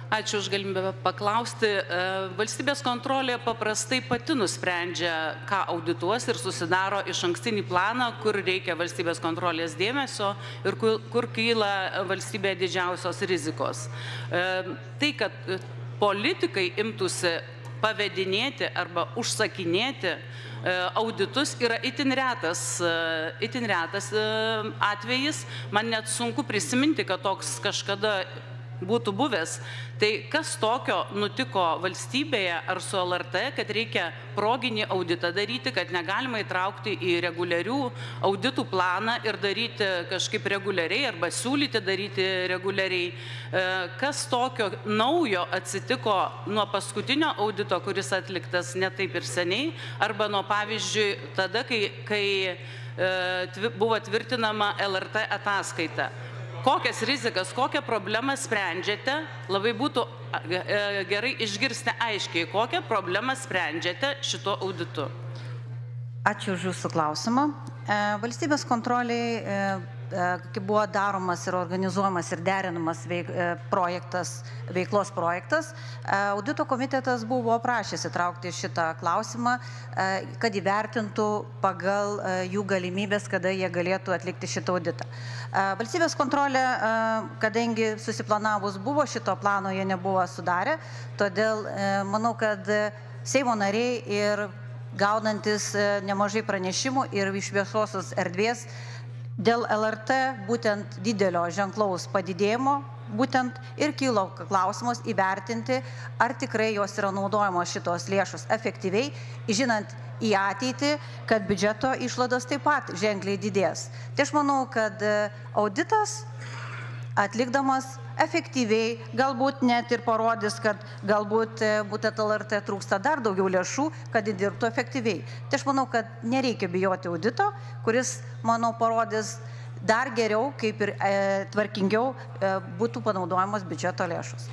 Ačiū už galimybę paklausti. Valstybės kontrolė paprastai pati nusprendžia, ką audituos ir susidaro išankstinį planą, kur reikia valstybės kontrolės dėmesio ir kur kyla valstybėje didžiausios rizikos. Tai, kad politikai imtųsi pavedinėti arba užsakinėti auditus yra itin retas atvejis. Man net sunku prisiminti, kad toks kažkada būtų buvęs. Tai kas tokio nutiko valstybėje ar su LRT, kad reikia proginį auditą daryti, kad negalima įtraukti į reguliarių auditų planą ir daryti kažkaip reguliariai arba siūlyti daryti reguliariai. Kas tokio naujo atsitiko nuo paskutinio audito, kuris atliktas ne taip ir seniai, arba nuo pavyzdžiui tada, kai buvo tvirtinama LRT ataskaita. Kokias rizikas, kokią problemą sprendžiate, labai būtų gerai išgirsti aiškiai, kokią problemą sprendžiate šito auditu. Ačiū už Jūsų klausimą. Valstybės kontroliai, kai buvo daromas ir organizuojamas ir derinamas veiklos projektas, audito komitetas buvo prašęs įtraukti šitą klausimą, kad įvertintų pagal jų galimybės, kada jie galėtų atlikti šitą auditą. Valstybės kontrolė, kadangi susiplanavus buvo šito plano, jie nebuvo sudarę, todėl manau, kad Seimo nariai ir gaunantis nemažai pranešimų ir iš viešosios erdvės dėl LRT būtent didelio ženklaus padidėjimo būtent ir kilo klausimas įvertinti, ar tikrai jos yra naudojamos šitos lėšos efektyviai, žinant į ateitį, kad biudžeto išlaidos taip pat ženkliai didės. Tai aš manau, kad auditas atlikdamas efektyviai, galbūt net ir parodys, kad galbūt būtent LRT trūksta dar daugiau lėšų, kad dirbtų efektyviai. Tai aš manau, kad nereikia bijoti audito, kuris, manau, parodys dar geriau, kaip ir tvarkingiau būtų panaudojamos biudžeto lėšos.